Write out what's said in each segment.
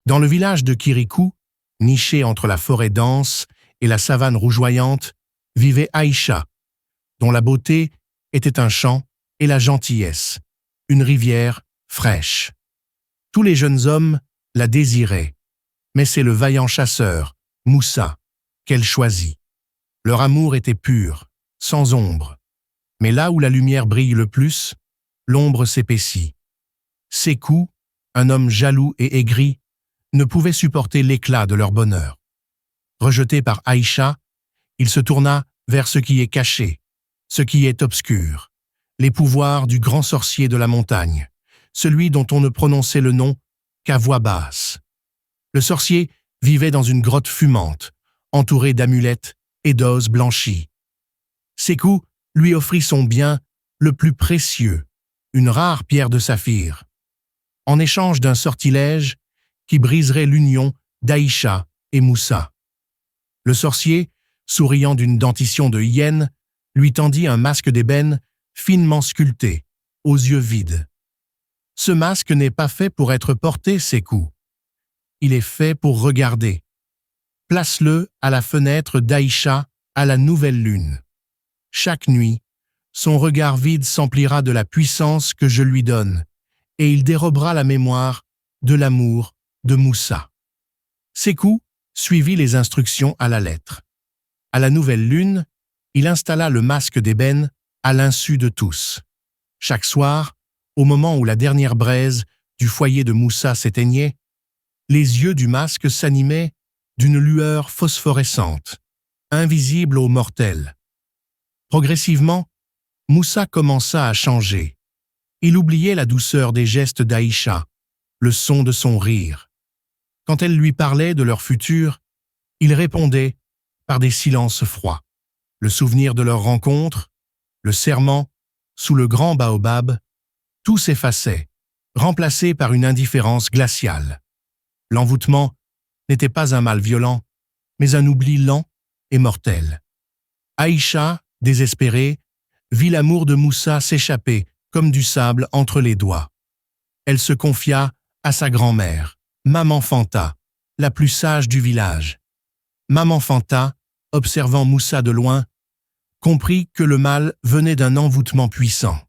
Dans le village de Kirikou, niché entre la forêt dense et la savane rougeoyante, vivait Aïcha, dont la beauté était un chant et la gentillesse, une rivière fraîche. Tous les jeunes hommes la désiraient, mais c'est le vaillant chasseur, Moussa, qu'elle choisit. Leur amour était pur, sans ombre. Mais là où la lumière brille le plus, l'ombre s'épaissit. Sékou, un homme jaloux et aigri, ne pouvait supporter l'éclat de leur bonheur. Rejeté par Aïcha, il se tourna vers ce qui est caché, ce qui est obscur, les pouvoirs du grand sorcier de la montagne, celui dont on ne prononçait le nom qu'à voix basse. Le sorcier vivait dans une grotte fumante, entouré d'amulettes et d'os blanchis. Sékou lui offrit son bien le plus précieux, une rare pierre de saphir, en échange d'un sortilège qui briserait l'union d'Aïcha et Moussa. Le sorcier, souriant d'une dentition de hyène, lui tendit un masque d'ébène finement sculpté, aux yeux vides. Ce masque n'est pas fait pour être porté, Sékou. Il est fait pour regarder. Place-le à la fenêtre d'Aïcha à la nouvelle lune. Chaque nuit, son regard vide s'emplira de la puissance que je lui donne, et il dérobera la mémoire de l'amour de Moussa. Sékou suivit les instructions à la lettre. À la nouvelle lune, il installa le masque d'ébène à l'insu de tous. Chaque soir, au moment où la dernière braise du foyer de Moussa s'éteignait, les yeux du masque s'animaient d'une lueur phosphorescente, invisible aux mortels. Progressivement, Moussa commença à changer. Il oubliait la douceur des gestes d'Aïcha, le son de son rire. Quand elle lui parlait de leur futur, il répondait par des silences froids. Le souvenir de leur rencontre, le serment sous le grand baobab, tout s'effaçait, remplacé par une indifférence glaciale. L'envoûtement n'était pas un mal violent, mais un oubli lent et mortel. Aïcha, désespérée, vit l'amour de Moussa s'échapper comme du sable entre les doigts. Elle se confia à sa grand-mère, Maman Fanta, la plus sage du village. Maman Fanta, observant Moussa de loin, comprit que le mal venait d'un envoûtement puissant.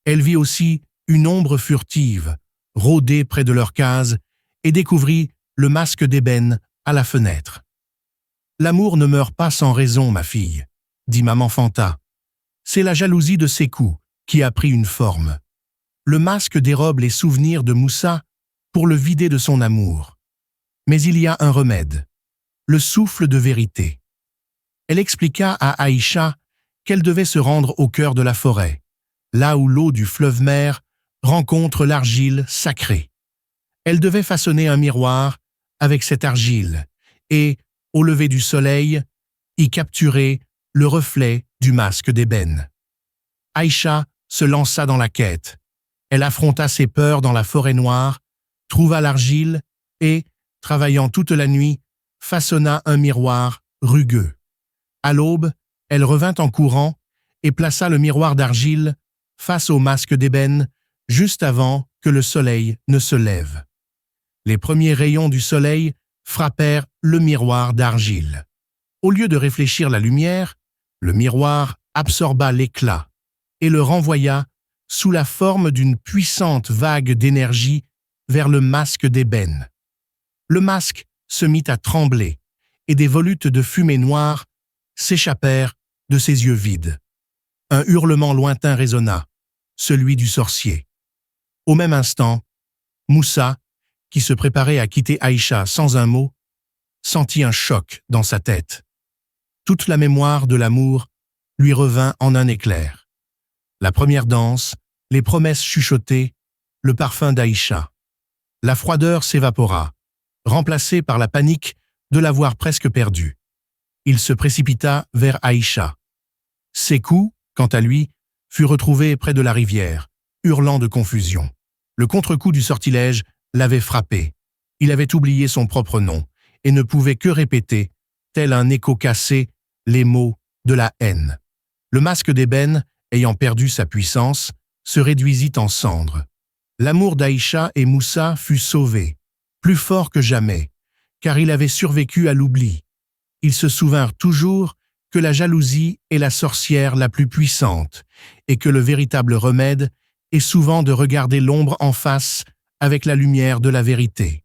Elle vit aussi une ombre furtive rôder près de leur case et découvrit le masque d'ébène à la fenêtre. « L'amour ne meurt pas sans raison, ma fille, » dit Maman Fanta. « C'est la jalousie de Sékou qui a pris une forme. Le masque dérobe les souvenirs de Moussa pour le vider de son amour. Mais il y a un remède, le souffle de vérité. » Elle expliqua à Aïcha qu'elle devait se rendre au cœur de la forêt, là où l'eau du fleuve mer rencontre l'argile sacrée. Elle devait façonner un miroir avec cette argile et, au lever du soleil, y capturer le reflet du masque d'ébène. Aïcha se lança dans la quête. Elle affronta ses peurs dans la forêt noire, trouva l'argile et, travaillant toute la nuit, façonna un miroir rugueux. À l'aube, elle revint en courant et plaça le miroir d'argile face au masque d'ébène juste avant que le soleil ne se lève. Les premiers rayons du soleil frappèrent le miroir d'argile. Au lieu de réfléchir la lumière, le miroir absorba l'éclat et le renvoya sous la forme d'une puissante vague d'énergie vers le masque d'ébène. Le masque se mit à trembler et des volutes de fumée noire s'échappèrent de ses yeux vides. Un hurlement lointain résonna, celui du sorcier. Au même instant, Moussa, qui se préparait à quitter Aïcha sans un mot, sentit un choc dans sa tête. Toute la mémoire de l'amour lui revint en un éclair. La première danse, les promesses chuchotées, le parfum d'Aïcha. La froideur s'évapora, remplacée par la panique de l'avoir presque perdue. Il se précipita vers Aïcha. Sékou, quant à lui, fut retrouvé près de la rivière, hurlant de confusion. Le contre-coup du sortilège l'avait frappé. Il avait oublié son propre nom et ne pouvait que répéter, tel un écho cassé, les mots de la haine. Le masque d'ébène, ayant perdu sa puissance, se réduisit en cendres. L'amour d'Aïcha et Moussa fut sauvé, plus fort que jamais, car il avait survécu à l'oubli. Ils se souvinrent toujours que la jalousie est la sorcière la plus puissante et que le véritable remède est souvent de regarder l'ombre en face avec la lumière de la vérité.